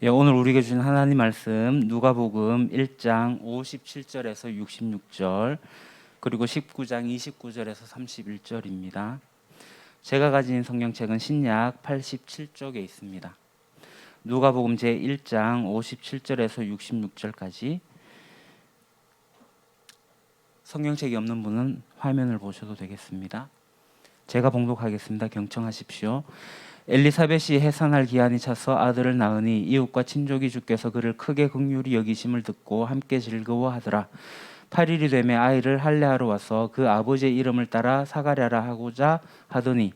오늘 우리에게 주신 하나님 말씀 누가복음 1장 57절에서 66절 그리고 19장 29절에서 31절입니다. 제가 가진 성경책은 신약 87쪽에 있습니다. 누가복음 제1장 57절에서 66절까지 성경책이 없는 분은 화면을 보셔도 되겠습니다. 제가 봉독하겠습니다. 경청하십시오. 엘리사벳이 해산할 기한이 차서 아들을 낳으니 이웃과 친족이 주께서 그를 크게 긍휼히 여기심을 듣고 함께 즐거워하더라. 8일이 되매 아이를 할례하러 와서 그 아버지의 이름을 따라 사가랴라 하고자 하더니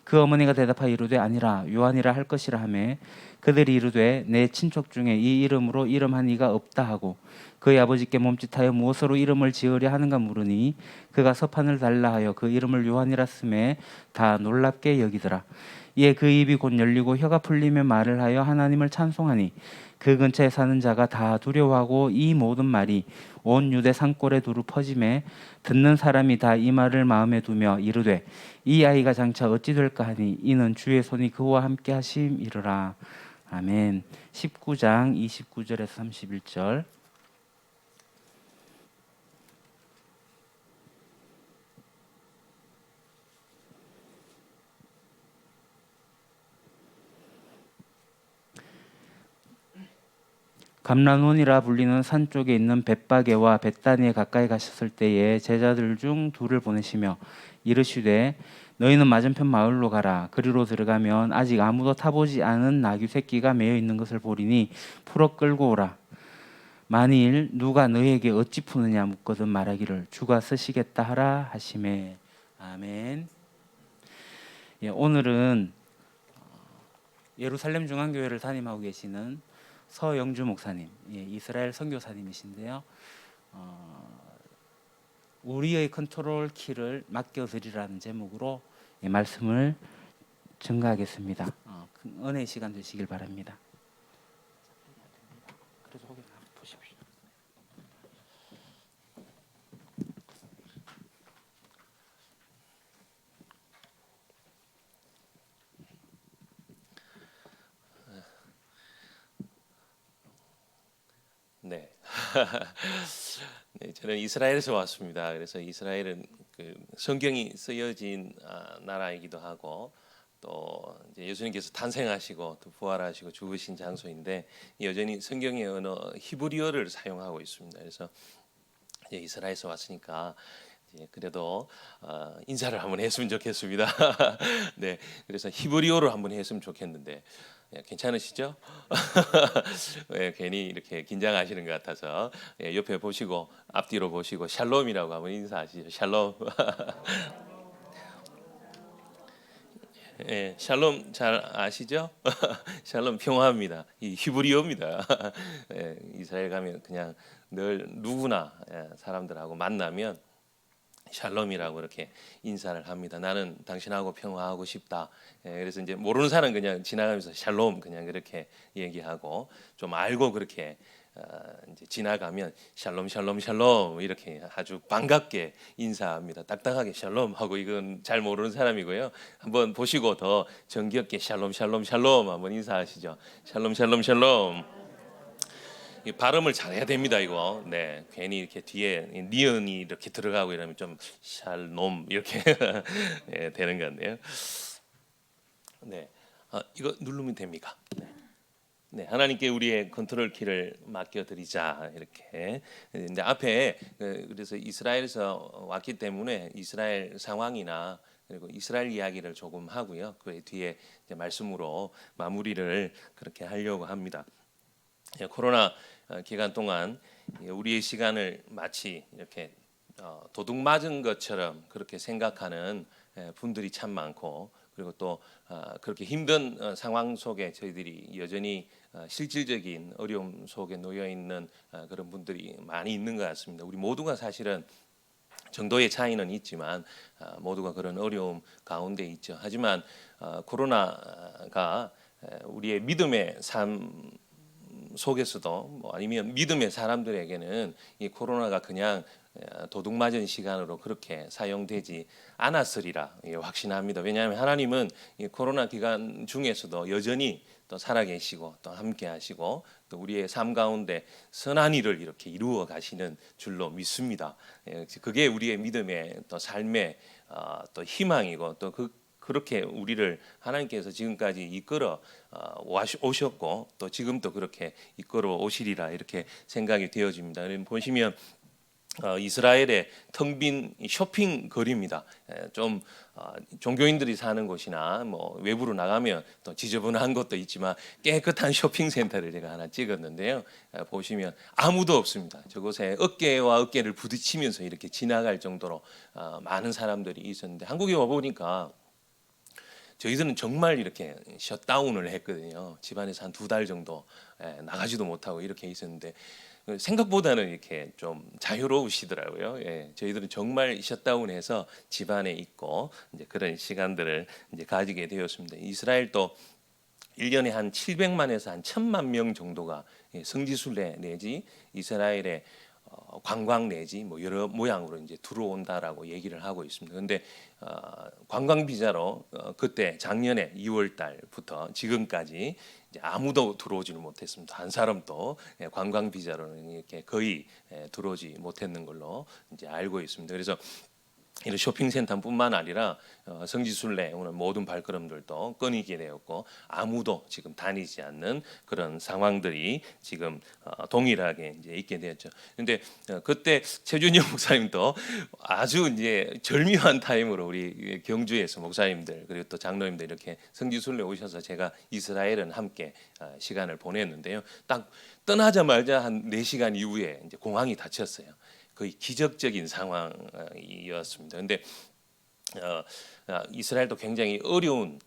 그 어머니가 대답하여 이르되 아니라 요한이라 할 것이라 하매 그들이 이르되 내 친척 중에 이 이름으로 이름한 이가 없다 하고 그의 아버지께 몸짓하여 무엇으로 이름을 지으려 하는가 물으니 그가 서판을 달라 하여 그 이름을 요한이라 쓰매 다 놀랍게 여기더라. 이에 그 입이 곧 열리고 혀가 풀리며 말을 하여 하나님을 찬송하니 그 근처에 사는 자가 다 두려워하고 이 모든 말이 온 유대 산골에 두루 퍼지매 듣는 사람이 다 이 말을 마음에 두며 이르되 이 아이가 장차 어찌 될까 하니 이는 주의 손이 그와 함께 하심이르라. 아멘. 19장 29절에서 31절. 감람원이라 불리는 산 쪽에 있는 벳바게와 벳다니에 가까이 가셨을 때에 제자들 중 둘을 보내시며 이르시되 너희는 맞은편 마을로 가라. 그리로 들어가면 아직 아무도 타보지 않은 나귀 새끼가 매여 있는 것을 보리니 풀어 끌고 오라. 만일 누가 너희에게 어찌 푸느냐 묻거든 말하기를 주가 쓰시겠다 하라 하시매. 아멘. 오늘은 예루살렘 중앙교회를 담임하고 계시는 서영주 목사님, 이스라엘 선교사님이신데요. 우리의 컨트롤 키를 맡겨드리라는 제목으로 말씀을 증가하겠습니다. 은혜의 시간 되시길 바랍니다. 그래서 거기 보십시오. 네. 네, 저는 이스라엘에서 왔습니다. 그래서 이스라엘은 그 성경이 쓰여진 나라이기도 하고 또 이제 예수님께서 탄생하시고 또 부활하시고 죽으신 장소인데 여전히 성경의 언어 히브리어를 사용하고 있습니다. 그래서 이제 이스라엘에서 왔으니까 그래도 인사를 한번 했으면 좋겠습니다. 네, 그래서 히브리어로 한번 했으면 좋겠는데 괜찮으시죠? 괜히 이렇게 긴장하시는 것 같아서 옆에 보시고 앞뒤로 보시고 샬롬이라고 한번 인사하시죠. 샬롬. 샬롬 잘 아시죠? 샬롬 평화입니다. 이 히브리어입니다. 이스라엘 가면 그냥 늘 누구나 사람들하고 만나면 샬롬이라고 이렇게 인사를 합니다. 나는 당신하고 평화하고 싶다. 그래서 이제 모르는 사람은 그냥 지나가면서 샬롬 그냥 그렇게 얘기하고 좀 알고 그렇게 이제 지나가면 샬롬 샬롬 샬롬 이렇게 아주 반갑게 인사합니다. 딱딱하게 샬롬 하고 이건 잘 모르는 사람이고요. 한번 보시고 더 정겹게 샬롬 샬롬 샬롬 한번 인사하시죠. 샬롬 샬롬 샬롬. 이 발음을 잘해야 됩니다 이거. 네, 괜히 이렇게 뒤에 니은이 이렇게 들어가고 이러면 좀 샬롬 이렇게 되는 건데요. 네, 이거 누르면 됩니까? 네. 네, 하나님께 우리의 컨트롤 키를 맡겨드리자 이렇게. 근데 앞에 그래서 이스라엘에서 왔기 때문에 이스라엘 상황이나 그리고 이스라엘 이야기를 조금 하고요. 그 뒤에 이제 말씀으로 마무리를 그렇게 하려고 합니다. 코로나 기간 동안 우리의 시간을 마치 이렇게 도둑 맞은 것처럼 그렇게 생각하는 분들이 참 많고 그리고 또 그렇게 힘든 상황 속에 저희들이 여전히 실질적인 어려움 속에 놓여 있는 그런 분들이 많이 있는 것 같습니다. 우리 모두가 사실은 정도의 차이는 있지만 모두가 그런 어려움 가운데 있죠. 하지만 코로나가 우리의 믿음의 삶 속에서도 뭐 아니면 믿음의 사람들에게는 이 코로나가 그냥 도둑 맞은 시간으로 그렇게 사용되지 않았으리라 확신합니다. 왜냐하면 하나님은 이 코로나 기간 중에서도 여전히 또 살아계시고 또 함께하시고 또 우리의 삶 가운데 선한 일을 이렇게 이루어 가시는 줄로 믿습니다. 그게 우리의 믿음의 또 삶의 또 희망이고 또 그렇게 우리를 하나님께서 지금까지 이끌어 오셨고 또 지금도 그렇게 이끌어 오시리라 이렇게 생각이 되어집니다. 보시면 이스라엘의 텅 빈 쇼핑 거리입니다. 좀 종교인들이 사는 곳이나 뭐 외부로 나가면 또 지저분한 것도 있지만 깨끗한 쇼핑 센터를 제가 하나 찍었는데요. 보시면 아무도 없습니다. 저곳에 어깨와 어깨를 부딪히면서 이렇게 지나갈 정도로 많은 사람들이 있었는데 한국에 와 보니까 저희들은 정말 이렇게 셧다운을 했거든요. 집안에서 한 2달 정도 나가지도 못하고 이렇게 있었는데 생각보다는 이렇게 좀 자유로우시더라고요. 저희들은 정말 셧다운해서 집안에 있고 이제 그런 시간들을 이제 가지게 되었습니다. 이스라엘도 1년에 한 700만에서 한 1000만 명 정도가 성지순례 내지 이스라엘의 관광 내지 뭐 여러 모양으로 이제 들어온다라고 얘기를 하고 있습니다. 그런데 관광 비자로 그때 작년에 2월 달부터 지금까지 이제 아무도 들어오지는 못했습니다. 한 사람도 관광 비자로는 이렇게 거의 들어오지 못했는 걸로 이제 알고 있습니다. 그래서 이런 쇼핑센터뿐만 아니라 성지순례 오는 모든 발걸음들도 끊이게 되었고 아무도 지금 다니지 않는 그런 상황들이 지금 동일하게 이제 있게 되었죠. 그런데 그때 최준영 목사님도 아주 이제 절묘한 타임으로 우리 경주에서 목사님들 그리고 또 장로님들 이렇게 성지순례 오셔서 제가 이스라엘은 함께 시간을 보냈는데요. 딱 떠나자마자 한 4시간 이후에 이제 공항이 닫혔어요. 거의 기적적인 상황이었습니다. 그런데 이스라엘도 굉장히 어려운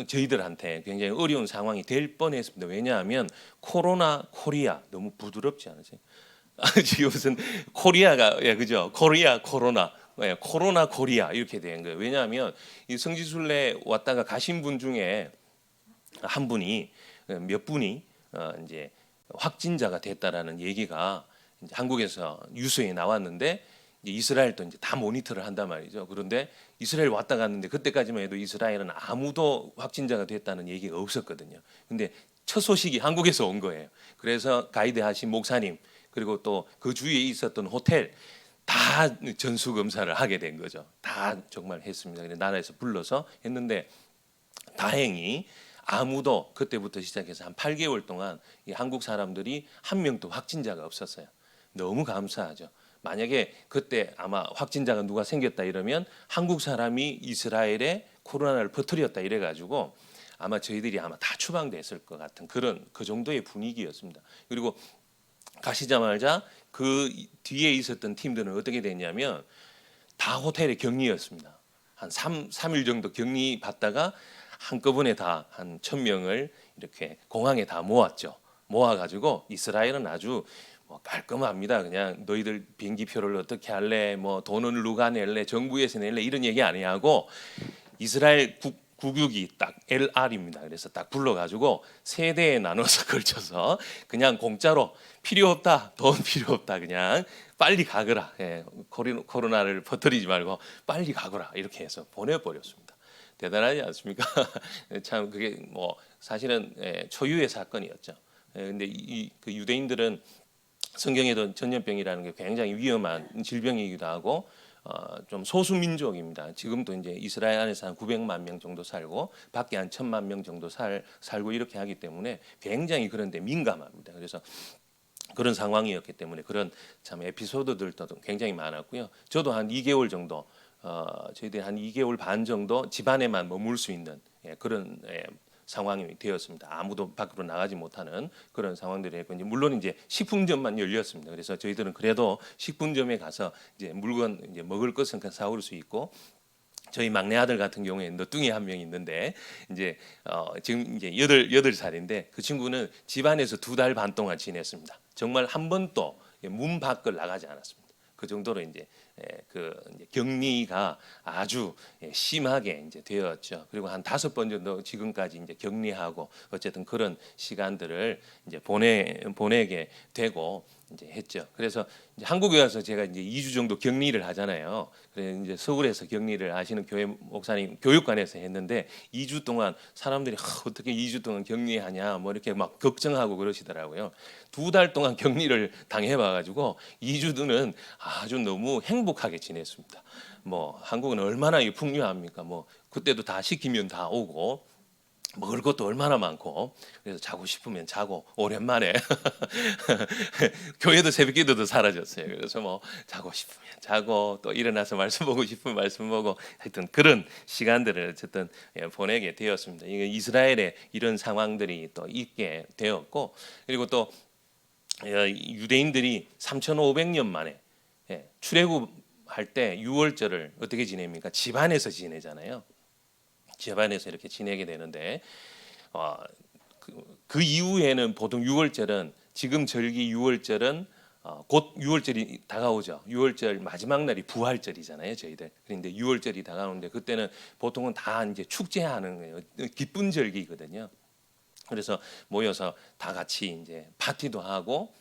저희들한테 굉장히 어려운 상황이 될 뻔했습니다. 왜냐하면 코로나 코리아 너무 부드럽지 않으세요? 지금 무슨 코리아가 그죠? 코리아 코로나 코로나 코리아 이렇게 된 거예요. 왜냐하면 이 성지순례 왔다가 가신 분 중에 한 분이 몇 분이 이제 확진자가 됐다라는 얘기가 이제 한국에서 뉴스에 나왔는데 이제 이스라엘도 이제 다 모니터를 한단 말이죠. 그런데 이스라엘 왔다 갔는데 그때까지만 해도 이스라엘은 아무도 확진자가 됐다는 얘기가 없었거든요. 근데 첫 소식이 한국에서 온 거예요. 그래서 가이드 하신 목사님 그리고 또 그 주위에 있었던 호텔 다 전수 검사를 하게 된 거죠. 다 정말 했습니다. 나라에서 불러서 했는데 다행히 아무도 그때부터 시작해서 한 8개월 동안 이 한국 사람들이 한 명도 확진자가 없었어요. 너무 감사하죠. 만약에 그때 아마 확진자가 누가 생겼다 이러면 한국 사람이 이스라엘에 코로나를 퍼뜨렸다 이래가지고 아마 저희들이 아마 다 추방됐을 것 같은 그런 그 정도의 분위기였습니다. 그리고 가시자마자 그 뒤에 있었던 팀들은 어떻게 됐냐면 다 호텔에 격리였습니다. 한 3일 정도 격리 받다가 한꺼번에 다 한 1000명을 이렇게 공항에 다 모았죠. 모아가지고 이스라엘은 아주 깔끔합니다. 그냥 너희들 비행기표를 어떻게 할래? 뭐 돈은 누가 낼래? 정부에서 낼래? 이런 얘기 안 하고 이스라엘 국유기 딱 LR입니다. 그래서 딱 불러가지고 세 대에 나눠서 걸쳐서 그냥 공짜로 필요 없다, 돈 필요 없다, 그냥 빨리 가거라. 코로나를 퍼뜨리지 말고 빨리 가거라 이렇게 해서 보내버렸습니다. 대단하지 않습니까? 참 그게 뭐 사실은 초유의 사건이었죠. 근데 그 유대인들은 성경에도 전염병이라는 게 굉장히 위험한 질병이기도 하고 좀 소수 민족입니다. 지금도 이제 이스라엘 안에서 한 900만 명 정도 살고 밖에 한 1000만 명 정도 살고 이렇게 하기 때문에 굉장히 그런데 민감합니다. 그래서 그런 상황이었기 때문에 그런 참 에피소드들도 굉장히 많았고요. 저도 한 2개월 정도 저희들이 한 2개월 반 정도 집안에만 머물 수 있는 그런 상황이 되었습니다. 아무도 밖으로 나가지 못하는 그런 상황들이 했고 이제 물론 이제 식품점만 열렸습니다. 그래서 저희들은 그래도 식품점에 가서 이제 물건 이제 먹을 것은 사올 수 있고 저희 막내 아들 같은 경우에 너뚱이 한 명 있는데 이제 지금 이제 8살인데 그 친구는 집안에서 2달 반 동안 지냈습니다. 정말 한 번도 문 밖을 나가지 않았습니다. 그 정도로 이제 그 이제 격리가 아주 심하게 이제 되었죠. 그리고 한 5번 정도 지금까지 이제 격리하고 어쨌든 그런 시간들을 이제 보내게 되고 이제 했죠. 그래서 이제 한국에 와서 제가 이제 2주 정도 격리를 하잖아요. 그래서 이제 서울에서 격리를 하시는 교회 목사님 교육관에서 했는데 2주 동안 사람들이 어떻게 2주 동안 격리하냐 뭐 이렇게 막 걱정하고 그러시더라고요. 2달 동안 격리를 당해봐가지고 2주는 아주 너무 행복하게 지냈습니다. 뭐 한국은 얼마나 풍요합니까? 뭐 그때도 다 시키면 다 오고 먹을 것도 얼마나 많고 그래서 자고 싶으면 자고 오랜만에 교회도 새벽기도도 사라졌어요. 그래서 뭐 자고 싶으면 자고 또 일어나서 말씀 보고 싶으면 말씀 보고 하여튼 그런 시간들을 어쨌든 보내게 되었습니다. 이게 이스라엘에 이런 상황들이 또 있게 되었고 그리고 또 유대인들이 3,500년 만에 출애굽할 때 유월절을 어떻게 지냅니까? 집안에서 지내잖아요. 집안에서 이렇게 지내게 되는데 그 이후에는 보통 유월절은 지금 절기 유월절은 곧 유월절이 다가오죠. 유월절 마지막 날이 부활절이잖아요, 저희들. 그런데 유월절이 다가오는데 그때는 보통은 다 이제 축제하는 거예요. 기쁜 절기거든요. 그래서 모여서 다 같이 이제 파티도 하고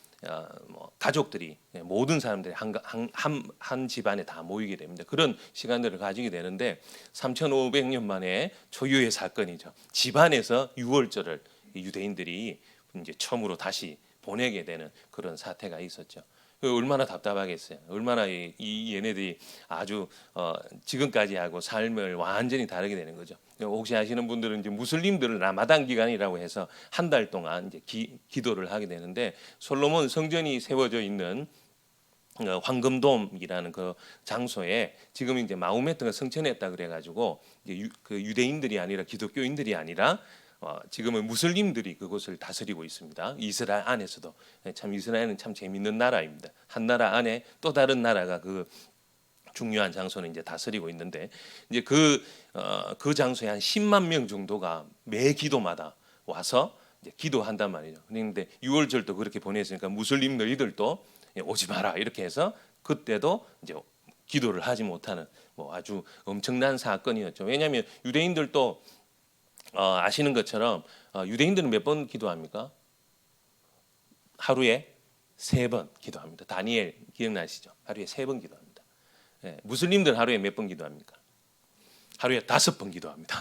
뭐 가족들이 모든 사람들이 한 집안에 다 모이게 됩니다. 그런 시간들을 가지게 되는데 3,500년 만에 초유의 사건이죠. 집안에서 유월절을 유대인들이 이제 처음으로 다시 보내게 되는 그런 사태가 있었죠. 얼마나 답답하겠어요. 얼마나 이 얘네들이 아주 지금까지 하고 삶을 완전히 다르게 되는 거죠. 혹시 아시는 분들은 이제 무슬림들은 라마단 기간이라고 해서 한 달 동안 이제 기도를 하게 되는데 솔로몬 성전이 세워져 있는 황금돔이라는 그 장소에 지금 이제 마호메트가 성천했다 그래가지고 이제 그 유대인들이 아니라 기독교인들이 아니라 지금은 무슬림들이 그곳을 다스리고 있습니다. 이스라엘 안에서도 참 이스라엘은 참 재밌는 나라입니다. 한 나라 안에 또 다른 나라가 그 중요한 장소는 이제 다스리고 있는데 이제 그 장소에 한 10만 명 정도가 매 기도마다 와서 이제 기도한단 말이죠. 그런데 6월절도 그렇게 보냈으니까 무슬림 너희들도 오지 마라 이렇게 해서 그때도 이제 기도를 하지 못하는 뭐 아주 엄청난 사건이었죠. 왜냐하면 유대인들도 아시는 것처럼 유대인들은 몇 번 기도합니까? 하루에 3번 기도합니다. 다니엘 기억나시죠? 하루에 3번 기도합니다. 무슬림들 하루에 몇 번 기도합니까? 하루에 5번 기도합니다.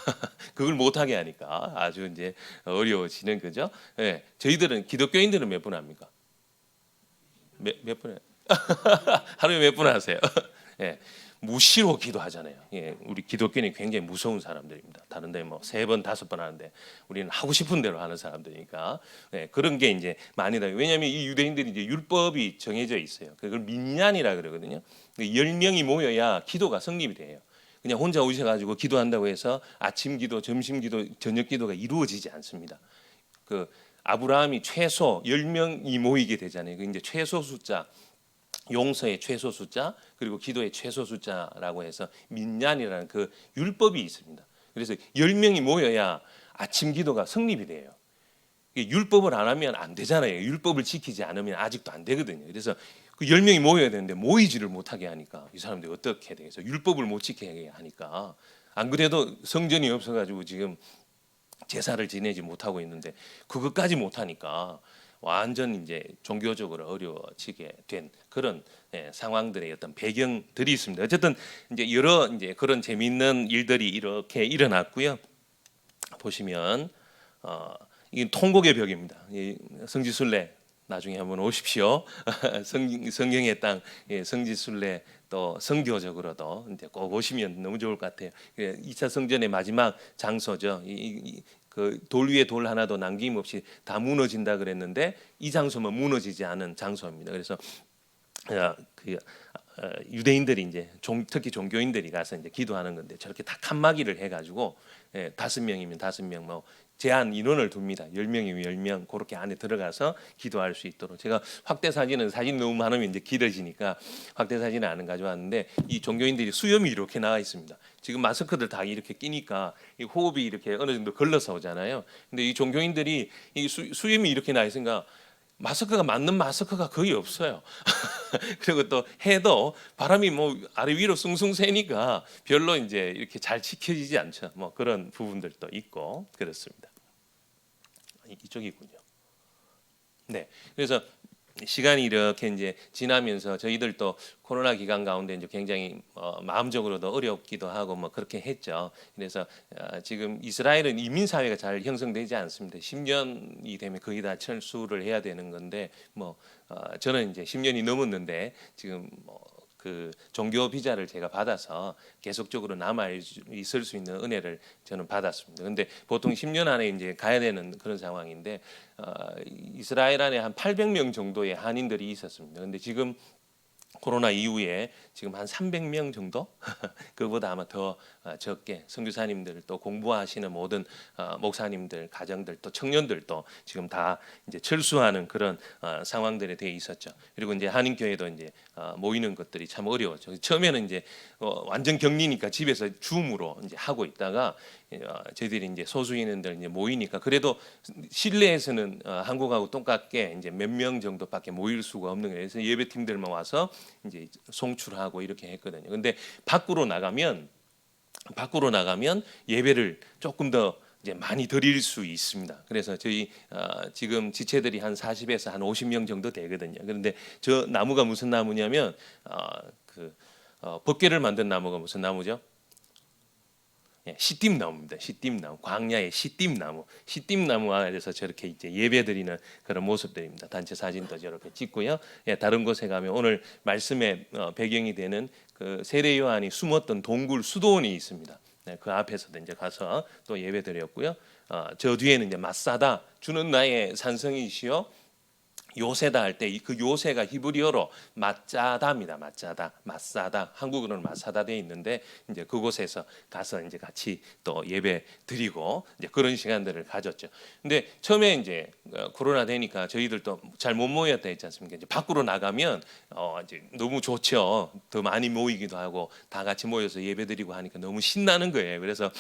그걸 못하게 하니까 아주 이제 어려워지는 거죠. 저희들은 기독교인들은 몇 번 합니까? 몇 번? 하루에 몇 번 하세요? 무시로 기도하잖아요. 우리 기독교인이 굉장히 무서운 사람들입니다. 다른데 뭐 3번, 5번 하는데 우리는 하고 싶은 대로 하는 사람들이니까 그런 게 이제 많이 나요. 왜냐하면 이 유대인들이 이제 율법이 정해져 있어요. 그걸 민얀이라 그러거든요. 10명이 모여야 기도가 성립이 돼요. 그냥 혼자 오셔가지고 기도한다고 해서 아침 기도, 점심 기도, 저녁 기도가 이루어지지 않습니다. 그 아브라함이 최소 10명이 모이게 되잖아요. 그 이제 최소 숫자. 용서의 최소 숫자 그리고 기도의 최소 숫자라고 해서 민얀이라는 그 율법이 있습니다. 그래서 10명이 모여야 아침 기도가 성립이 돼요. 율법을 안 하면 안 되잖아요. 율법을 지키지 않으면 아직도 안 되거든요. 그래서 그 10명이 모여야 되는데 모이지를 못하게 하니까 이 사람들이 어떻게 되겠어요? 율법을 못 지키게 하니까 안 그래도 성전이 없어가지고 지금 제사를 지내지 못하고 있는데 그것까지 못하니까 완전 이제 종교적으로 어려워지게 된 그런 상황들의 어떤 배경들이 있습니다. 어쨌든 이제 여러 이제 그런 재미있는 일들이 이렇게 일어났고요. 보시면 이게 통곡의 벽입니다. 성지순례 나중에 한번 오십시오. 성경의 땅 성지순례 또 성교적으로도 이제 꼭 오시면 너무 좋을 것 같아요. 2차 성전의 마지막 장소죠. 그 돌 위에 돌 하나도 남김없이 다 무너진다 그랬는데 이 장소만 무너지지 않은 장소입니다. 그래서 유대인들이 이제 특히 종교인들이 가서 이제 기도하는 건데 저렇게 다 칸막이를 해가지고 5명이면 5명 뭐 제한 인원을 둡니다. 10명이면 10명 그렇게 안에 들어가서 기도할 수 있도록 제가 확대 사진은 사진 너무 많으면 이제 길어지니까 확대 사진을 안 가져왔는데 이 종교인들이 수염이 이렇게 나와 있습니다. 지금 마스크들 다 이렇게 끼니까 이 호흡이 이렇게 어느 정도 걸러서 오잖아요. 근데 이 종교인들이 이 수염이 이렇게 나 있으니까 마스크가 맞는 마스크가 거의 없어요. 그리고 또 해도 바람이 뭐 아래 위로 숭숭 새니까 별로 이제 이렇게 잘 지켜지지 않죠. 뭐 그런 부분들도 있고 그렇습니다. 이쪽이군요. 네. 그래서 시간이 이렇게 이제 지나면서 저희들도 코로나 기간 가운데 이제 굉장히 마음적으로도 어렵기도 하고 뭐 그렇게 했죠. 그래서 지금 이스라엘은 이민 사회가 잘 형성되지 않습니다. 10년이 되면 거의 다 철수를 해야 되는 건데 뭐 저는 이제 10년이 넘었는데 지금 그 종교 비자를 제가 받아서 계속적으로 남아 있을 수 있는 은혜를 저는 받았습니다. 근데 보통 10년 안에 이제 가야 되는 그런 상황인데 이스라엘 안에 한 800명 정도의 한인들이 있었습니다. 근데 지금 코로나 이후에 지금 한 300명 정도 그보다 아마 더 적게 선교사님들 또 공부하시는 모든 목사님들 가정들 또 청년들도 지금 다 이제 철수하는 그런 상황들에 대해 있었죠. 그리고 이제 한인교회도 이제 모이는 것들이 참 어려웠죠. 처음에는 이제 완전 격리니까 집에서 줌으로 이제 하고 있다가 저희들이 이제 소수인들 이제 모이니까 그래도 실내에서는 한국하고 똑같게 이제 몇 명 정도밖에 모일 수가 없는 거예요. 그래서 예배팀들만 와서 이제 송출하고 이렇게 했거든요. 근데 밖으로 나가면 예배를 조금 더 이제 많이 드릴 수 있습니다. 그래서 저희 지금 지체들이 한 40에서 한 50명 정도 되거든요. 그런데 저 나무가 무슨 나무냐면 법궤를 만든 나무가 무슨 나무죠? 시띠나무입니다. 시띠나무, 광야의 시띠나무, 시띠나무 아래서 저렇게 이제 예배드리는 그런 모습들입니다. 단체 사진도 저렇게 찍고요. 다른 곳에 가면 오늘 말씀의 배경이 되는 그 세례 요한이 숨었던 동굴 수도원이 있습니다. 그 앞에서도 이제 가서 또 예배드렸고요. 저 뒤에는 이제 마사다 주는 나의 산성이시여 요새다 할 때 그 요새가 히브리어로 마짜다입니다. 마사다. 한국어로는 마사다 돼 있는데 이제 그곳에서 가서 이제 같이 또 예배 드리고 이제 그런 시간들을 가졌죠. 근데 처음에 이제 코로나 되니까 저희들도 잘 못 모였다 했지 않습니까? 이제 밖으로 나가면 이제 너무 좋죠. 더 많이 모이기도 하고 다 같이 모여서 예배 드리고 하니까 너무 신나는 거예요. 그래서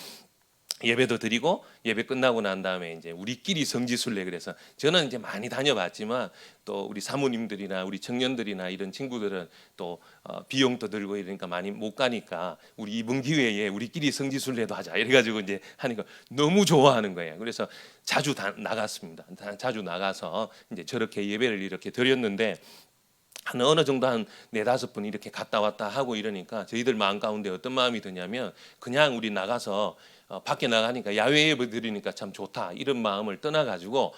예배도 드리고 예배 끝나고 난 다음에 이제 우리끼리 성지순례 그래서 저는 이제 많이 다녀봤지만 또 우리 사모님들이나 우리 청년들이나 이런 친구들은 또 비용도 들고 이러니까 많이 못 가니까 우리 이번 기회에 우리끼리 성지순례도 하자 이래가지고 이제 하니까 너무 좋아하는 거예요. 그래서 자주 나갔습니다. 자주 나가서 이제 저렇게 예배를 이렇게 드렸는데 한 어느 정도 한 4-5분 이렇게 갔다 왔다 하고 이러니까 저희들 마음 가운데 어떤 마음이 드냐면 그냥 우리 나가서 밖에 나가니까 야외 예배 드리니까 참 좋다 이런 마음을 떠나가지고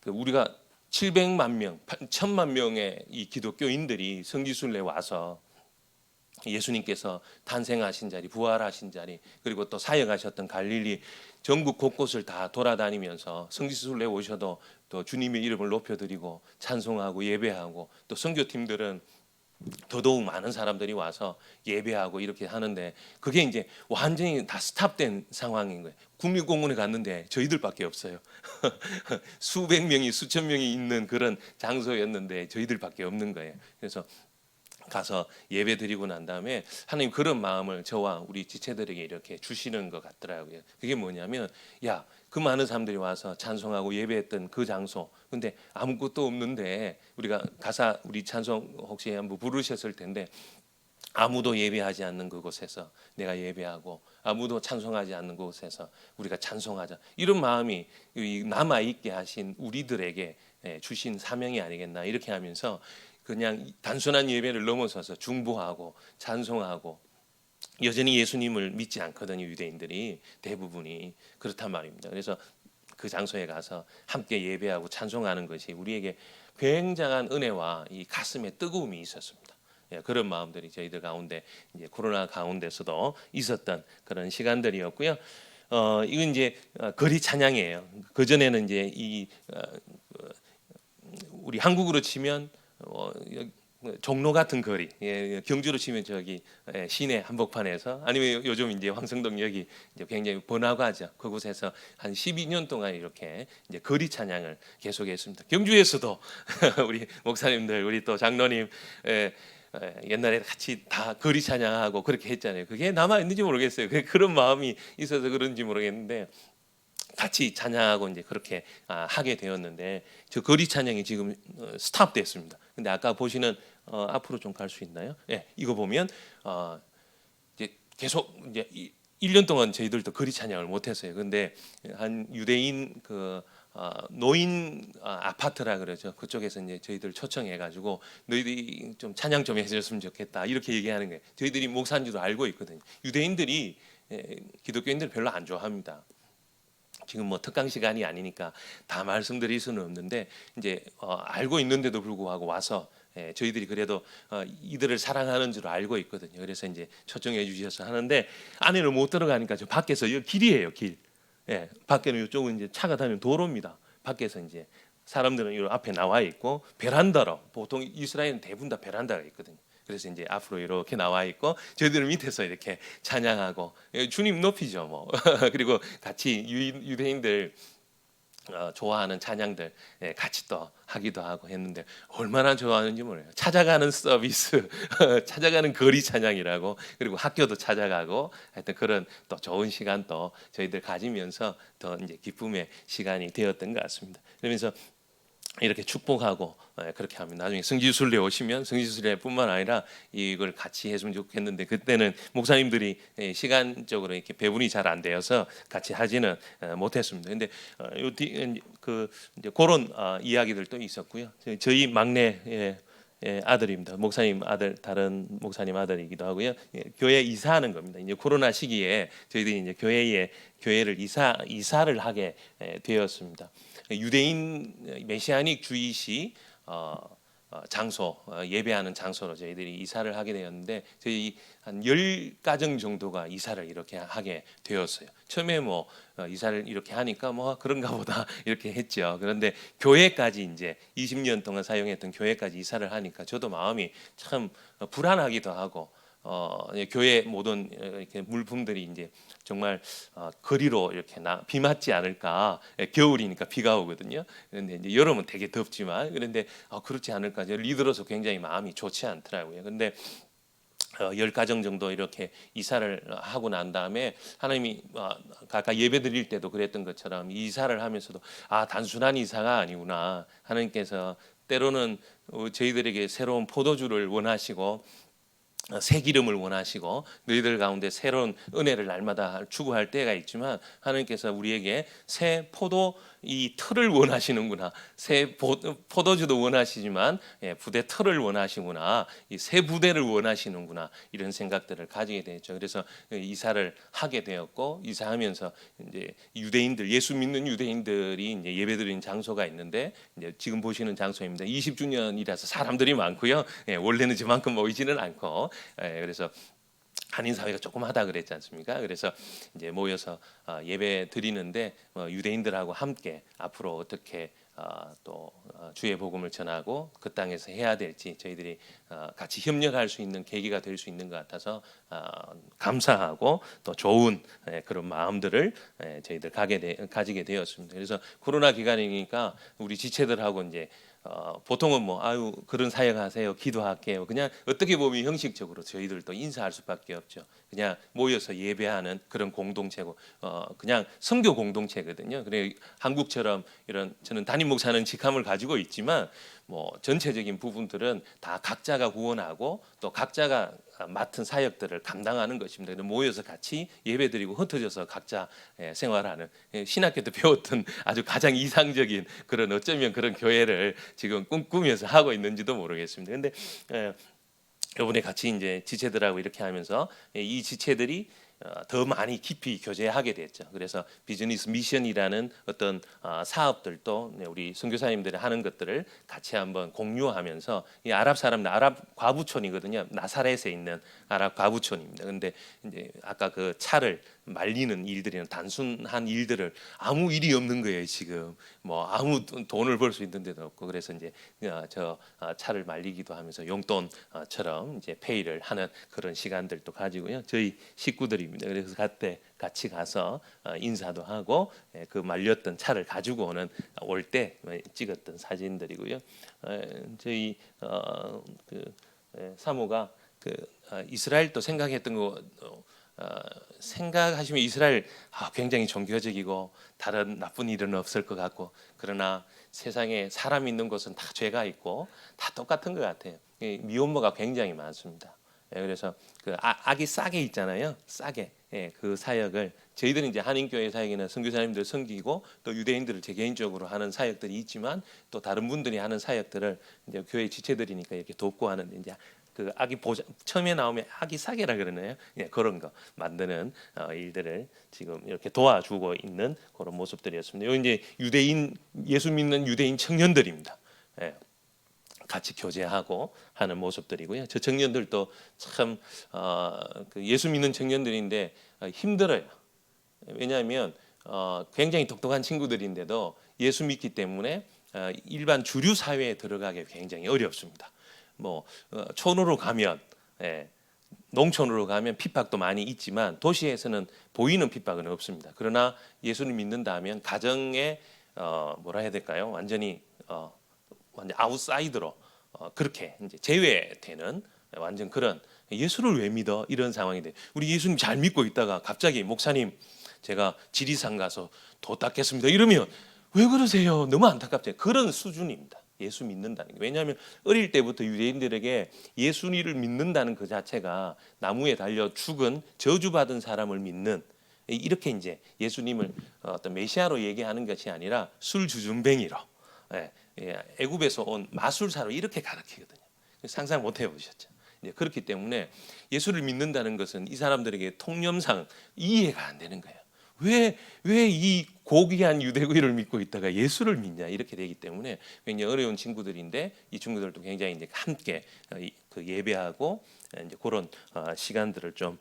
우리가 700만 명, 1000만 명의 이 기독교인들이 성지순례 와서 예수님께서 탄생하신 자리, 부활하신 자리, 그리고 또 사역하셨던 갈릴리 전국 곳곳을 다 돌아다니면서 성지순례 오셔도 또 주님의 이름을 높여드리고 찬송하고 예배하고 또 선교팀들은 더더욱 많은 사람들이 와서 예배하고 이렇게 하는데 그게 이제 완전히 다 스탑된 상황인 거예요. 국립공원에 갔는데 저희들밖에 없어요. 수백 명이 수천 명이 있는 그런 장소였는데 저희들밖에 없는 거예요. 그래서 가서 예배 드리고 난 다음에 하나님 그런 마음을 저와 우리 지체들에게 이렇게 주시는 것 같더라고요. 그게 뭐냐면 그 많은 사람들이 와서 찬송하고 예배했던 그 장소 근데 아무것도 없는데 우리가 가사 우리 찬송 혹시 한번 부르셨을 텐데 아무도 예배하지 않는 그곳에서 내가 예배하고 아무도 찬송하지 않는 그곳에서 우리가 찬송하자 이런 마음이 남아있게 하신 우리들에게 주신 사명이 아니겠나 이렇게 하면서 그냥 단순한 예배를 넘어서서 중보하고 찬송하고 여전히 예수님을 믿지 않거든요. 유대인들이 대부분이 그렇단 말입니다. 그래서 그 장소에 가서 함께 예배하고 찬송하는 것이 우리에게 굉장한 은혜와 이 가슴에 뜨거움이 있었습니다. 그런 마음들이 저희들 가운데 이제 코로나 가운데서도 있었던 그런 시간들이었고요. 이건 이제 거리 찬양이에요. 그 전에는 이제 우리 한국으로 치면 종로 같은 거리, 경주로 치면 저기 시내 한복판에서 아니면 요즘 이제 황성동역이 이제 굉장히 번화가죠. 그곳에서 한 12년 동안 이렇게 이제 거리 찬양을 계속했습니다. 경주에서도 우리 목사님들, 우리 또 장로님 옛날에 같이 다 거리 찬양하고 그렇게 했잖아요. 그게 남아 있는지 모르겠어요. 그런 마음이 있어서 그런지 모르겠는데. 같이 찬양하고 이제 그렇게 하게 되었는데 저 거리 찬양이 지금 스탑됐습니다. 근데 아까 보시는 앞으로 좀 갈 수 있나요? 예, 이거 보면 이제 계속 이제 1년 동안 저희들도 거리 찬양을 못했어요. 근데 한 유대인 그 노인 아파트라 그러죠. 그쪽에서 이제 저희들 초청해가지고 너희들이 좀 찬양 좀 해줬으면 좋겠다 이렇게 얘기하는 거예요. 저희들이 목사인지도 알고 있거든요. 유대인들이 기독교인들 별로 안 좋아합니다. 지금 뭐 특강 시간이 아니니까 다 말씀드릴 수는 없는데 이제 알고 있는데도 불구하고 와서 저희들이 그래도 이들을 사랑하는 줄 알고 있거든요. 그래서 이제 초청해 주셔서 하는데 안에는 못 들어가니까 저 밖에서 여기 길이에요, 길. 예, 밖에는 이쪽은 이제 차가 다니는 도로입니다. 밖에서 이제 사람들은 이 앞에 나와 있고 베란다로 보통 이스라엘은 대부분 다 베란다가 있거든요. 그래서 이제 앞으로 이렇게 나와 있고 저희들은 밑에서 이렇게 찬양하고 주님 높이죠, 뭐. 그리고 같이 유대인들 좋아하는 찬양들 같이 또 하기도 하고 했는데 얼마나 좋아하는지 몰라요. 찾아가는 서비스, 찾아가는 거리 찬양이라고 그리고 학교도 찾아가고 하여튼 그런 또 좋은 시간 또 저희들 가지면서 더 이제 기쁨의 시간이 되었던 것 같습니다. 그러면서 이렇게 축복하고 그렇게 하면 나중에 성지순례 오시면 성지순례뿐만 아니라 이걸 같이 했으면 좋겠는데 그때는 목사님들이 시간적으로 이렇게 배분이 잘 안 되어서 같이 하지는 못했습니다. 근데 그 이제 그런 이야기들도 있었고요. 저희 막내 아들입니다. 목사님 아들, 다른 목사님 아들이기도 하고요. 교회 이사하는 겁니다. 이제 코로나 시기에 저희들이 이제 교회를 이사를 하게 되었습니다. 유대인 메시아닉 주의시 장소 예배하는 장소로 저희들이 이사를 하게 되었는데 저희 한 10가정 정도가 이사를 이렇게 하게 되었어요. 처음에 뭐 이사를 이렇게 하니까 뭐 그런가 보다 이렇게 했죠. 그런데 교회까지 이제 20년 동안 사용했던 교회까지 이사를 하니까 저도 마음이 참 불안하기도 하고 교회 모든 이렇게 물품들이 이제 정말 거리로 이렇게 비 맞지 않을까. 겨울이니까 비가 오거든요. 그런데 이제 여름은 되게 덥지만 그런데 그렇지 않을까. 리더로서 굉장히 마음이 좋지 않더라고요. 그런데 10가정 정도 이렇게 이사를 하고 난 다음에 하나님이 아까 예배 드릴 때도 그랬던 것처럼 이사를 하면서도 단순한 이사가 아니구나. 하나님께서 때로는 저희들에게 새로운 포도주를 원하시고 새 기름을 원하시고 너희들 가운데 새로운 은혜를 날마다 추구할 때가 있지만 하나님께서 우리에게 새 포도 이 틀을 원하시는구나. 새 포도주도 원하시지만 부대 틀을 원하시구나. 이 새 부대를 원하시는구나. 이런 생각들을 가지게 되었죠. 그래서 이사를 하게 되었고 이사하면서 이제 유대인들 예수 믿는 유대인들이 이제 예배드리는 장소가 있는데 이제 지금 보시는 장소입니다. 20주년이라서 사람들이 많고요. 원래는 저만큼 모이지는 않고 그래서 한인 사회가 조금 하다 그랬지 않습니까? 그래서 이제 모여서 예배 드리는데 유대인들하고 함께 앞으로 어떻게 또 주의 복음을 전하고 그 땅에서 해야 될지 저희들이 같이 협력할 수 있는 계기가 될 수 있는 것 같아서 감사하고 또 좋은 그런 마음들을 저희들 가지게 되었습니다. 그래서 코로나 기간이니까 우리 지체들하고 이제 보통은 뭐 그런 사역하세요 기도할게요 그냥 어떻게 보면 형식적으로 저희들도 인사할 수밖에 없죠. 그냥 모여서 예배하는 그런 공동체고 그냥 선교 공동체거든요. 그래 한국처럼 이런 저는 담임 목사는 직함을 가지고 있지만 뭐 전체적인 부분들은 다 각자가 구원하고 또 각자가 맡은 사역들을 감당하는 것입니다. 모여서 같이 예배드리고 흩어져서 각자 생활하는 신학교 때 배웠던 아주 가장 이상적인 그런 어쩌면 그런 교회를 지금 꿈꾸면서 하고 있는지도 모르겠습니다. 근데 이번에 같이 이제 지체들하고 이렇게 하면서 이 지체들이 더 많이 깊이 교제하게 됐죠. 그래서 비즈니스 미션이라는 어떤 사업들도 우리 선교사님들이 하는 것들을 같이 한번 공유하면서 이 아랍 사람들 아랍 과부촌이거든요. 나사렛에 있는 아랍 과부촌입니다. 근데 이제 아까 그 차를 말리는 일들이나 단순한 일들을 아무 일이 없는 거예요. 지금 뭐 아무 돈을 벌 수 있는 데도 없고 그래서 이제 저 차를 말리기도 하면서 용돈처럼 이제 페이를 하는 그런 시간들도 가지고요. 저희 식구들입니다. 그래서 그때 같이 가서 인사도 하고 그 말렸던 차를 가지고 올 때 찍었던 사진들이고요. 저희 그 사모가 그 이스라엘도 생각했던 거 생각하시면 이스라엘 굉장히 종교적이고 다른 나쁜 일은 없을 것 같고, 그러나 세상에 사람 있는 곳은 다 죄가 있고 다 똑같은 것 같아요. 미혼모가 굉장히 많습니다. 그래서 그 아기 싸게 있잖아요. 싸게. 그 사역을 저희들은 이제 한인교회 사역이나 선교사님들 섬기고 또 유대인들을 제 개인적으로 하는 사역들이 있지만, 또 다른 분들이 하는 사역들을 이제 교회 지체들이니까 이렇게 돕고 하는, 이제 그 아기 보자 처음에 나오면 아기 싸게라 그러나요? 그런 거 만드는 일들을 지금 이렇게 도와주고 있는 그런 모습들이었습니다. 요 이제 유대인, 예수 믿는 유대인 청년들입니다. 같이 교제하고 하는 모습들이고요. 저 청년들도 참 그 예수 믿는 청년들인데 힘들어요. 왜냐하면 굉장히 똑똑한 친구들인데도 예수 믿기 때문에 일반 주류 사회에 들어가기 굉장히 어렵습니다. 뭐 촌으로 가면, 농촌으로 가면 핍박도 많이 있지만 도시에서는 보이는 핍박은 없습니다. 그러나 예수를 믿는다 하면 가정에 뭐라 해야 될까요? 완전 아웃사이더로 그렇게 이제 제외되는 완전 그런, 예수를 왜 믿어? 이런 상황이 돼. 우리 예수님 잘 믿고 있다가 갑자기 목사님 제가 지리산 가서 도 닦겠습니다 이러면 왜 그러세요? 너무 안타깝죠. 그런 수준입니다. 예수 믿는다는 게. 왜냐하면 어릴 때부터 유대인들에게 예수님을 믿는다는 그 자체가 나무에 달려 죽은 저주받은 사람을 믿는, 이렇게 이제 예수님을 어떤 메시아로 얘기하는 것이 아니라 술주준뱅이로, 애굽에서 온 마술사로 이렇게 가르치거든요. 상상 못 해보셨죠? 이제 그렇기 때문에 예수를 믿는다는 것은 이 사람들에게 통념상 이해가 안 되는 거예요. 왜 이 고귀한 유대교를 믿고 있다가 예수를 믿냐, 이렇게 되기 때문에 굉장히 어려운 친구들인데, 이 친구들도 굉장히 이제 함께 그 예배하고 이제 그런 시간들을 좀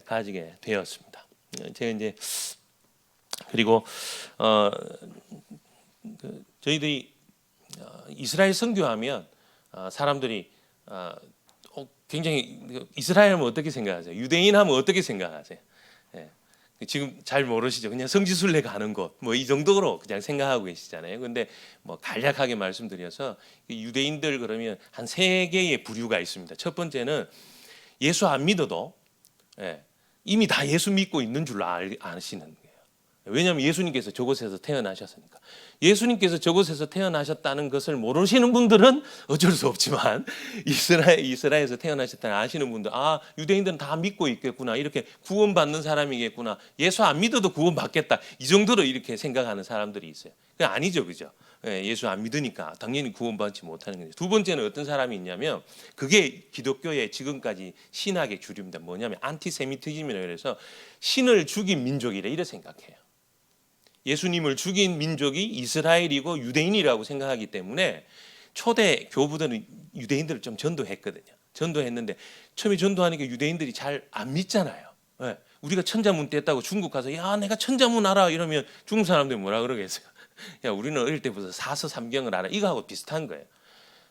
가지게 되었습니다. 제가 이제 그리고 저희들이 이스라엘 선교하면 사람들이 굉장히, 이스라엘 하면 어떻게 생각하세요? 유대인 하면 어떻게 생각하세요? 지금 잘 모르시죠? 그냥 성지순례 가는 곳, 뭐 이 정도로 그냥 생각하고 계시잖아요. 근데 뭐 간략하게 말씀드려서, 유대인들 그러면 한 세 개의 부류가 있습니다. 첫 번째는 예수 안 믿어도 이미 다 예수 믿고 있는 줄로 아시는 거예요. 왜냐하면 예수님께서 저곳에서 태어나셨으니까. 예수님께서 저곳에서 태어나셨다는 것을 모르시는 분들은 어쩔 수 없지만, 이스라엘에서 태어나셨다는 아시는 분들, 유대인들은 다 믿고 있겠구나, 이렇게 구원받는 사람이겠구나, 예수 안 믿어도 구원받겠다, 이 정도로 이렇게 생각하는 사람들이 있어요. 그게 아니죠, 그죠? 예수 안 믿으니까 당연히 구원받지 못하는 거죠. 두 번째는 어떤 사람이 있냐면, 그게 기독교의 지금까지 신학의 주류입니다. 뭐냐면 안티세미티즘이라고 해서 신을 죽인 민족이래, 이래 생각해요. 예수님을 죽인 민족이 이스라엘이고 유대인이라고 생각하기 때문에 초대 교부들은 유대인들을 좀 전도했거든요. 전도했는데 처음에 전도하니까 유대인들이 잘 안 믿잖아요. 우리가 천자문 뗐다고 중국 가서 야 내가 천자문 알아 이러면 중국 사람들이 뭐라 그러겠어요? 야 우리는 어릴 때부터 사서삼경을 알아. 이거하고 비슷한 거예요.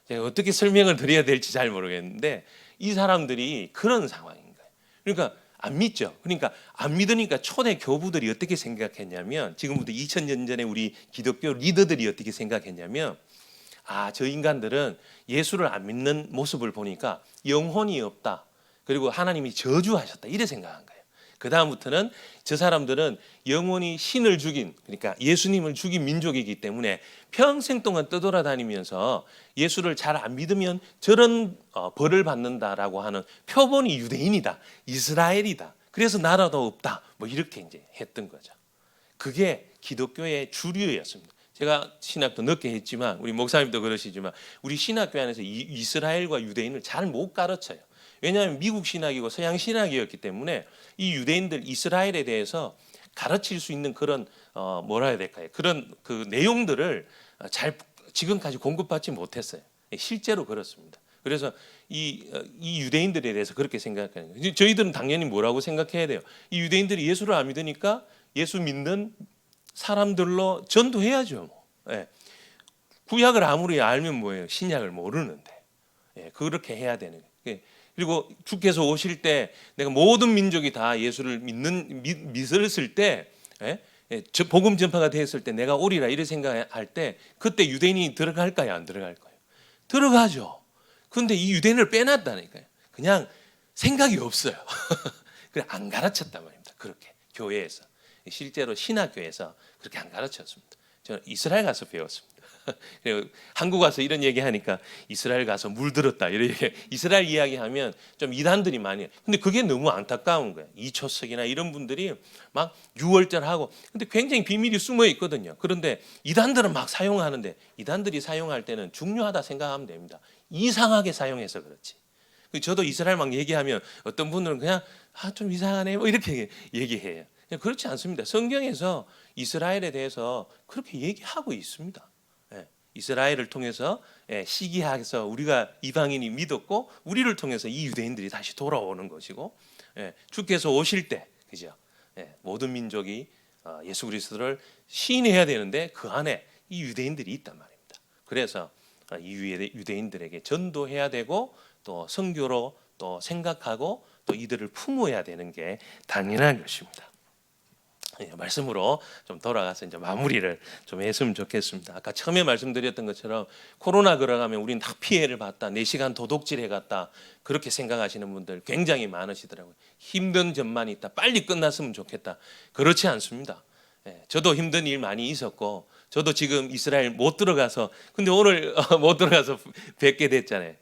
제가 어떻게 설명을 드려야 될지 잘 모르겠는데 이 사람들이 그런 상황인 거예요. 그러니까 안 믿죠. 그러니까 안 믿으니까 초대 교부들이 어떻게 생각했냐면, 지금부터 2000년 전에 우리 기독교 리더들이 어떻게 생각했냐면, 저 인간들은 예수를 안 믿는 모습을 보니까 영혼이 없다, 그리고 하나님이 저주하셨다, 이래 생각한 거예요. 그 다음부터는 저 사람들은 영원히 신을 죽인, 그러니까 예수님을 죽인 민족이기 때문에 평생 동안 떠돌아다니면서 예수를 잘 안 믿으면 저런 벌을 받는다라고 하는 표본이 유대인이다, 이스라엘이다, 그래서 나라도 없다, 뭐 이렇게 이제 했던 거죠. 그게 기독교의 주류였습니다. 제가 신학도 늦게 했지만 우리 목사님도 그러시지만 우리 신학교 안에서 이스라엘과 유대인을 잘 못 가르쳐요. 왜냐하면 미국 신학이고 서양 신학이었기 때문에 이 유대인들 이스라엘에 대해서 가르칠 수 있는 그런 뭐라 해야 될까요? 그런 그 내용들을 잘 지금까지 공급받지 못했어요. 실제로 그렇습니다. 그래서 이 유대인들에 대해서 그렇게 생각하는 거예요. 저희들은 당연히 뭐라고 생각해야 돼요? 이 유대인들이 예수를 안 믿으니까 예수 믿는 사람들로 전도해야죠. 구약을 아무리 알면 뭐예요? 신약을 모르는데 그렇게 해야 되는 거예요. 그리고 주께서 오실 때 내가 모든 민족이 다 예수를 믿었을 때, 복음 전파가 되었을 때 내가 오리라 이렇게 생각할 때, 그때 유대인이 들어갈까요? 안 들어갈까요? 들어가죠. 그런데 이 유대인을 빼놨다니까요. 그냥 생각이 없어요. 그래 안 가르쳤단 말입니다. 그렇게 교회에서 실제로 신학교에서 그렇게 안 가르쳤습니다. 저는 이스라엘 가서 배웠습니다. 그리고 한국 와서 이런 얘기하니까 이스라엘 가서 물들었다 이렇게 이스라엘 이야기하면 좀 이단들이 많이 해요. 근데 그게 너무 안타까운 거예요. 이초석이나 이런 분들이 막 유월절하고 근데 굉장히 비밀이 숨어 있거든요. 그런데 이단들은 막 사용하는데 이단들이 사용할 때는 중요하다 생각하면 됩니다. 이상하게 사용해서 그렇지. 저도 이스라엘 막 얘기하면 어떤 분들은 그냥 좀 이상하네 뭐 이렇게 얘기해요. 그렇지 않습니다. 성경에서 이스라엘에 대해서 그렇게 얘기하고 있습니다. 이스라엘을 통해서 시기해서 우리가 이방인이 믿었고 우리를 통해서 이 유대인들이 다시 돌아오는 것이고 주께서 오실 때 그죠? 모든 민족이 예수 그리스도를 시인해야 되는데 그 안에 이 유대인들이 있단 말입니다. 그래서 이 유대인들에게 전도해야 되고 또 선교로 또 생각하고 또 이들을 품어야 되는 게 당연한 것입니다. 말씀으로 좀 돌아가서 이제 마무리를 좀 했으면 좋겠습니다. 아까 처음에 말씀드렸던 것처럼 코로나 걸어가면 우린 다 피해를 봤다. 4시간 도둑질해 갔다. 그렇게 생각하시는 분들 굉장히 많으시더라고요. 힘든 점만 있다. 빨리 끝났으면 좋겠다. 그렇지 않습니다. 저도 힘든 일 많이 있었고 저도 지금 이스라엘 못 들어가서 근데 오늘 못 들어가서 뵙게 됐잖아요.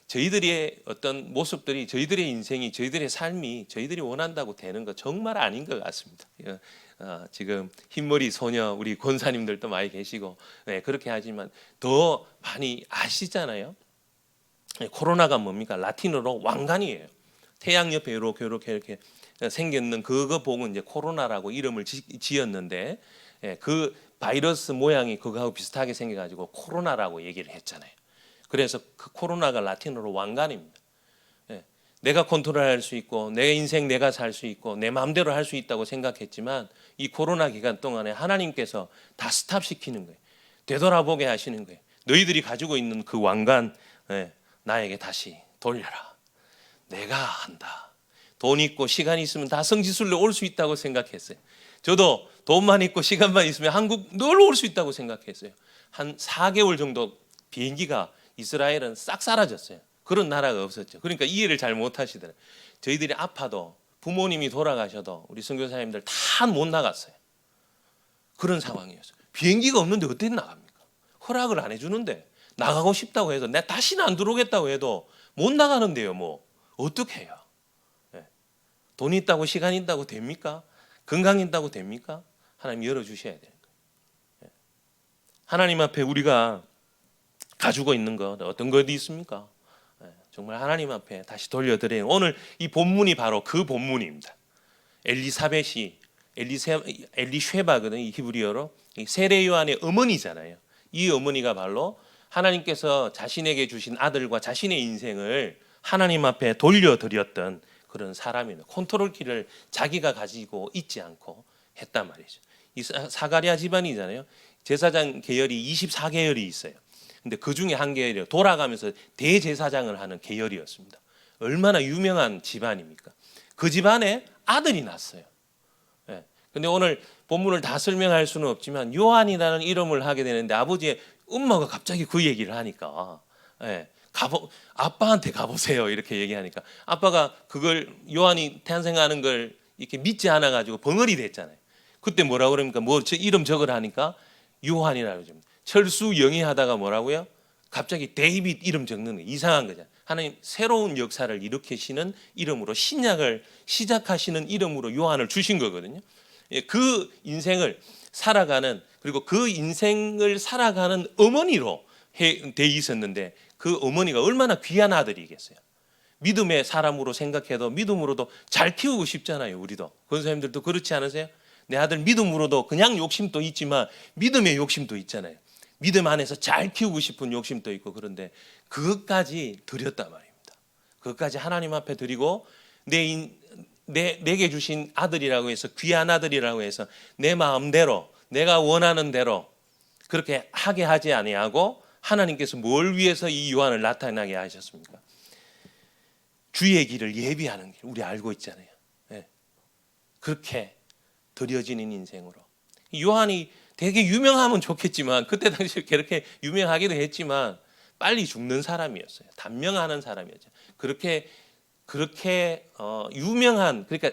저희들의 어떤 모습들이 저희들의 인생이 저희들의 삶이 저희들이 원한다고 되는 거 정말 아닌 것 같습니다. 지금 흰머리 소녀 우리 권사님들도 많이 계시고 그렇게 하지만 더 많이 아시잖아요. 코로나가 뭡니까? 라틴어로 왕관이에요. 태양 옆에 이렇게 생겼는 그거 보고 이제 코로나라고 이름을 지었는데 그 바이러스 모양이 그거하고 비슷하게 생겨가지고 코로나라고 얘기를 했잖아요. 그래서 그 코로나가 라틴어로 왕관입니다. 내가 컨트롤할 수 있고 내 인생 내가 살 수 있고 내 마음대로 할 수 있다고 생각했지만 이 코로나 기간 동안에 하나님께서 다 스탑시키는 거예요. 되돌아보게 하시는 거예요. 너희들이 가지고 있는 그 왕관 나에게 다시 돌려라. 내가 한다. 돈 있고 시간 있으면 다 성지순례 올 수 있다고 생각했어요. 저도 돈만 있고 시간만 있으면 한국 늘 올 수 있다고 생각했어요. 한 4개월 정도 비행기가 이스라엘은 싹 사라졌어요. 그런 나라가 없었죠. 그러니까 이해를 잘 못하시더라고요. 저희들이 아파도 부모님이 돌아가셔도 우리 선교사님들 다 못 나갔어요. 그런 상황이었어요. 비행기가 없는데 어떻게 나갑니까? 허락을 안 해주는데 나가고 싶다고 해도 내가 다시는 안 들어오겠다고 해도 못 나가는데요. 뭐 어떻게 해요? 돈 있다고 시간 있다고 됩니까? 건강 있다고 됩니까? 하나님 열어주셔야 되는 거예요. 하나님 앞에 우리가 가지고 있는 것 어떤 것이 있습니까? 정말 하나님 앞에 다시 돌려드려요. 오늘 이 본문이 바로 그 본문입니다. 엘리사벳이 엘리쉐바거든 이 히브리어로 세례 요한의 어머니잖아요. 이 어머니가 바로 하나님께서 자신에게 주신 아들과 자신의 인생을 하나님 앞에 돌려드렸던 그런 사람입니다. 컨트롤 키를 자기가 가지고 있지 않고 했단 말이죠. 이 사가랴 집안이잖아요. 제사장 계열이 24계열이 있어요. 근데 그 중에 한 계열이 돌아가면서 대제사장을 하는 계열이었습니다. 얼마나 유명한 집안입니까? 그 집안에 아들이 났어요. 근데 오늘 본문을 다 설명할 수는 없지만 요한이라는 이름을 하게 되는데 아버지의 엄마가 갑자기 그 얘기를 하니까 아빠한테 가보세요 이렇게 얘기하니까 아빠가 그걸 요한이 탄생하는 걸 이렇게 믿지 않아 가지고 벙어리 됐잖아요. 그때 뭐라 그럽니까? 뭐 이름 적으라 하니까 요한이라고 그러죠. 철수 영위하다가 뭐라고요? 갑자기 데이빗 이름 적는 거 이상한 거죠. 하나님 새로운 역사를 일으키시는 이름으로 신약을 시작하시는 이름으로 요한을 주신 거거든요. 그 인생을 살아가는 그리고 그 인생을 살아가는 어머니로 돼 있었는데 그 어머니가 얼마나 귀한 아들이겠어요. 믿음의 사람으로 생각해도 믿음으로도 잘 키우고 싶잖아요. 우리도 권사님들도 그렇지 않으세요? 내 아들 믿음으로도 그냥 욕심도 있지만 믿음의 욕심도 있잖아요. 믿음 안에서 잘 키우고 싶은 욕심도 있고 그런데 그것까지 드렸단 말입니다. 그것까지 하나님 앞에 드리고 내게 주신 아들이라고 해서 귀한 아들이라고 해서 내 마음대로 내가 원하는 대로 그렇게 하게 하지 아니하고 하나님께서 뭘 위해서 이 요한을 나타나게 하셨습니까? 주의 길을 예비하는 길 우리 알고 있잖아요. 그렇게 드려지는 인생으로 요한이 되게 유명하면 좋겠지만 그때 당시에 그렇게 유명하기도 했지만 빨리 죽는 사람이었어요. 단명하는 사람이었죠. 그렇게 그렇게 유명한, 그러니까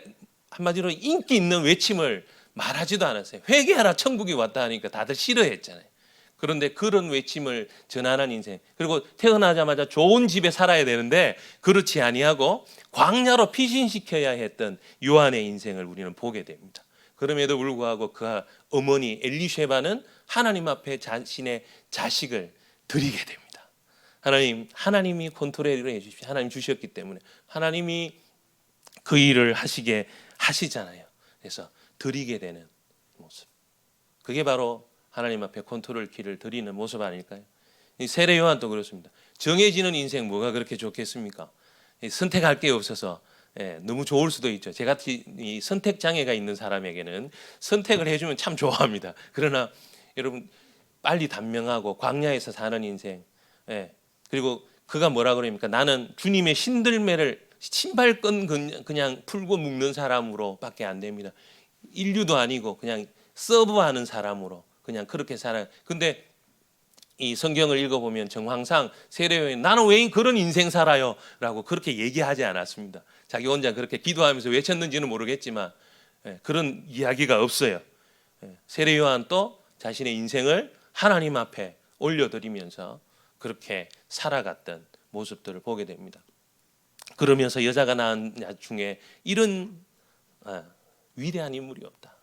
한마디로 인기 있는 외침을 말하지도 않았어요. 회개하라 천국이 왔다 하니까 다들 싫어했잖아요. 그런데 그런 외침을 전하는 인생, 그리고 태어나자마자 좋은 집에 살아야 되는데 그렇지 아니하고 광야로 피신시켜야 했던 요한의 인생을 우리는 보게 됩니다. 그럼에도 불구하고 그 어머니 엘리쉐바는 하나님 앞에 자신의 자식을 드리게 됩니다. 하나님이 컨트롤을 해주십시오. 하나님 주셨기 때문에 하나님이 그 일을 하시게 하시잖아요. 그래서 드리게 되는 모습, 그게 바로 하나님 앞에 컨트롤 키를 드리는 모습 아닐까요? 이 세례 요한도 그렇습니다. 정해지는 인생 뭐가 그렇게 좋겠습니까? 선택할 게 없어서 너무 좋을 수도 있죠. 제같이 이 선택 장애가 있는 사람에게는 선택을 해주면 참 좋아합니다. 그러나 여러분, 빨리 단명하고 광야에서 사는 인생, 그리고 그가 뭐라 그럽니까? 나는 주님의 신들매를 신발끈 그냥 풀고 묶는 사람으로밖에 안 됩니다. 인류도 아니고 그냥 서브하는 사람으로 그냥 그렇게 살아요. 근데 이 성경을 읽어보면 정황상 세례요한이 나는 왜 그런 인생 살아요? 라고 그렇게 얘기하지 않았습니다. 자기 혼자 그렇게 기도하면서 외쳤는지는 모르겠지만 그런 이야기가 없어요. 세례요한 또 자신의 인생을 하나님 앞에 올려드리면서 그렇게 살아갔던 모습들을 보게 됩니다. 그러면서 여자가 낳은 야 중에 이런 위대한 인물이 없다,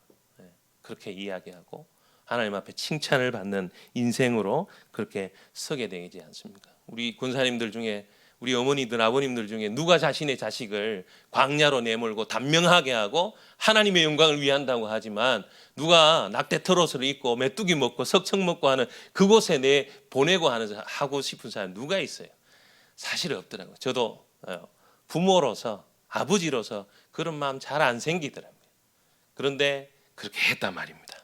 그렇게 이야기하고 하나님 앞에 칭찬을 받는 인생으로 그렇게 서게 되지 않습니까? 우리 군사님들 중에, 우리 어머니들 아버님들 중에 누가 자신의 자식을 광야로 내몰고 단명하게 하고 하나님의 영광을 위한다고 하지만 누가 낙태 트롯을 입고 메뚜기 먹고 석청 먹고 하는 그곳에 보내고 하고 싶은 사람 누가 있어요? 사실 없더라고요. 저도 부모로서, 아버지로서 그런 마음 잘 안 생기더라고요. 그런데 그렇게 했단 말입니다.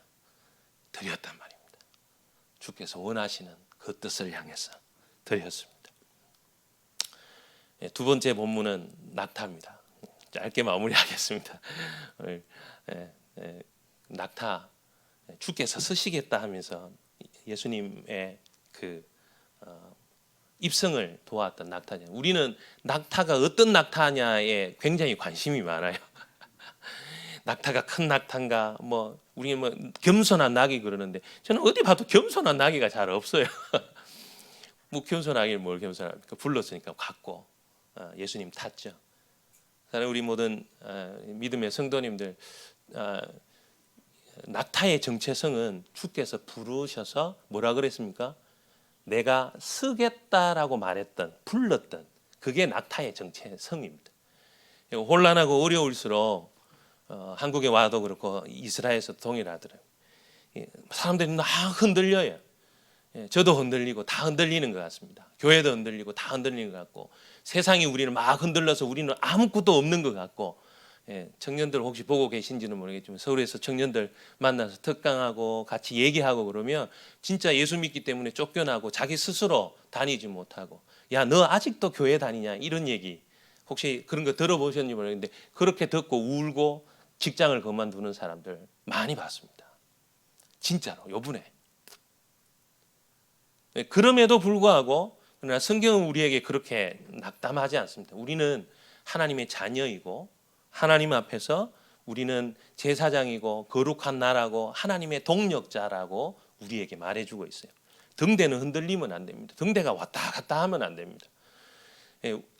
드렸단 말입니다. 주께서 원하시는 그 뜻을 향해서 드렸습니다. 두 번째 본문은 낙타입니다. 짧게 마무리하겠습니다. 낙타, 주께서 쓰시겠다 하면서 예수님의 그 입성을 도왔던 낙타냐. 우리는 낙타가 어떤 낙타냐에 굉장히 관심이 많아요. 낙타가 큰 낙타인가, 뭐 우리 뭐 겸손한 낙이 그러는데 저는 어디 봐도 겸손한 낙이가 잘 없어요. 뭐 겸손하길 뭘 겸손합니까? 불렀으니까 갔고 예수님 탔죠. 사실 우리 모든 믿음의 성도님들, 낙타의 정체성은 주께서 부르셔서 뭐라 그랬습니까? 내가 쓰겠다라고 말했던, 불렀던 그게 낙타의 정체성입니다. 혼란하고 어려울수록 한국에 와도 그렇고 이스라엘에서 동일하더라고요. 사람들이 막 흔들려요. 저도 흔들리고 다 흔들리는 것 같습니다. 교회도 흔들리고 다 흔들리는 것 같고 세상이 우리를 막 흔들려서 우리는 아무것도 없는 것 같고, 청년들 혹시 보고 계신지는 모르겠지만 서울에서 청년들 만나서 특강하고 같이 얘기하고 그러면 진짜 예수 믿기 때문에 쫓겨나고 자기 스스로 다니지 못하고, 야, 너 아직도 교회 다니냐, 이런 얘기 혹시 그런 거 들어보셨는지 모르겠는데 그렇게 듣고 울고 직장을 그만두는 사람들 많이 봤습니다. 진짜로 요번에. 그럼에도 불구하고 그러나 성경은 우리에게 그렇게 낙담하지 않습니다. 우리는 하나님의 자녀이고 하나님 앞에서 우리는 제사장이고 거룩한 나라고 하나님의 동력자라고 우리에게 말해주고 있어요. 등대는 흔들리면 안 됩니다. 등대가 왔다 갔다 하면 안 됩니다.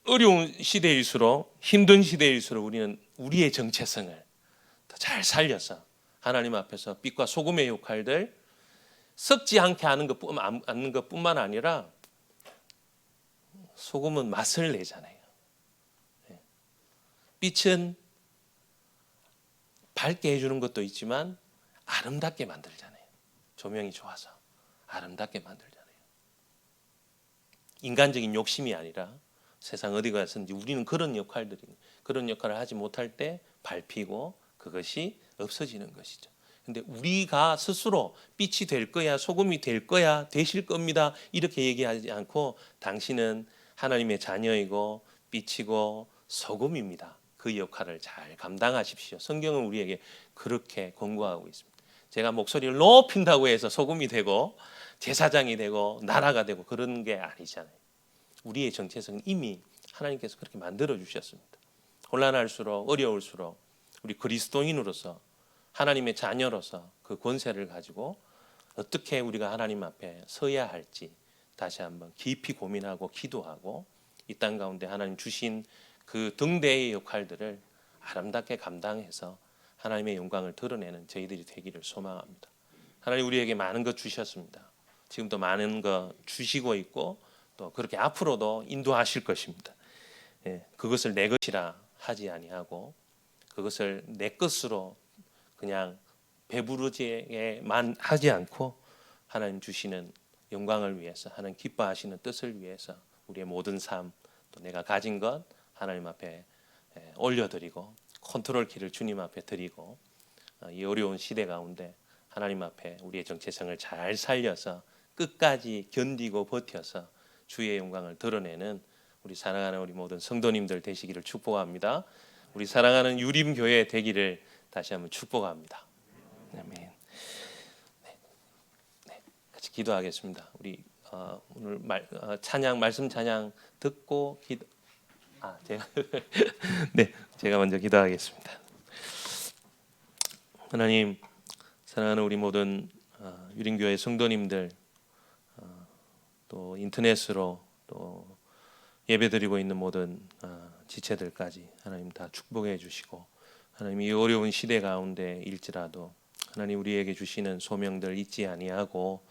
어려운 시대일수록, 힘든 시대일수록 우리는 우리의 정체성을 더 잘 살려서 하나님 앞에서 빛과 소금의 역할들 썩지 않게 하는 것뿐만 아니라 소금은 맛을 내잖아요. 빛은 밝게 해주는 것도 있지만 아름답게 만들잖아요. 조명이 좋아서 아름답게 만들잖아요. 인간적인 욕심이 아니라 세상 어디 가서든지 우리는 그런 역할을 하지 못할 때 밟히고 그것이 없어지는 것이죠. 근데 우리가 스스로 빛이 될 거야, 소금이 될 거야, 되실 겁니다, 이렇게 얘기하지 않고 당신은 하나님의 자녀이고 빛이고 소금입니다. 그 역할을 잘 감당하십시오. 성경은 우리에게 그렇게 권고하고 있습니다. 제가 목소리를 높인다고 해서 소금이 되고 제사장이 되고 나라가 되고 그런 게 아니잖아요. 우리의 정체성은 이미 하나님께서 그렇게 만들어 주셨습니다. 혼란할수록 어려울수록 우리 그리스도인으로서 하나님의 자녀로서 그 권세를 가지고 어떻게 우리가 하나님 앞에 서야 할지 다시 한번 깊이 고민하고 기도하고 이 땅 가운데 하나님 주신 그 등대의 역할들을 아름답게 감당해서 하나님의 영광을 드러내는 저희들이 되기를 소망합니다. 하나님 우리에게 많은 것 주셨습니다. 지금도 많은 것 주시고 있고 또 그렇게 앞으로도 인도하실 것입니다. 그것을 내 것이라 하지 아니하고 그것을 내 것으로 그냥 배부르지에만 하지 않고 하나님 주시는 영광을 위해서 하나님 기뻐하시는 뜻을 위해서 우리의 모든 삶 또 내가 가진 것 하나님 앞에 올려드리고 컨트롤 키를 주님 앞에 드리고 이 어려운 시대 가운데 하나님 앞에 우리의 정체성을 잘 살려서 끝까지 견디고 버텨서 주의 영광을 드러내는 우리 사랑하는 우리 모든 성도님들 되시기를 축복합니다. 우리 사랑하는 유림교회 되기를 다시 한번 축복합니다. 아멘. 같이 기도하겠습니다. 우리 오늘 찬양 말씀 찬양 듣고 기도. 제가 제가 먼저 기도하겠습니다. 하나님 사랑하는 우리 모든 유림교회 성도님들 또 인터넷으로 또 예배드리고 있는 모든 지체들까지 하나님 다 축복해 주시고 하나님 이 어려운 시대 가운데 일지라도 하나님 우리에게 주시는 소명들 잊지 아니하고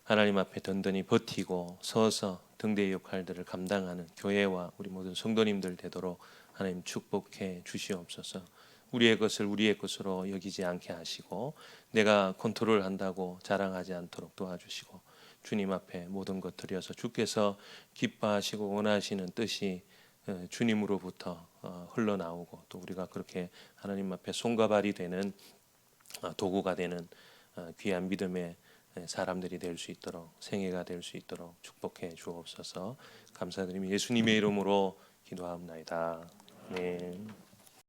하나님 앞에 든든히 버티고 서서 등대의 역할들을 감당하는 교회와 우리 모든 성도님들 되도록 하나님 축복해 주시옵소서. 우리의 것을 우리의 것으로 여기지 않게 하시고 내가 컨트롤한다고 자랑하지 않도록 도와주시고 주님 앞에 모든 것 드려서 주께서 기뻐하시고 원하시는 뜻이 주님으로부터 흘러나오고 또 우리가 그렇게 하나님 앞에 손과 발이 되는 도구가 되는 귀한 믿음의 사람들이 될 수 있도록 생애가 될 수 있도록 축복해 주옵소서. 감사드리며 예수님의 이름으로 기도하옵나이다. 아멘.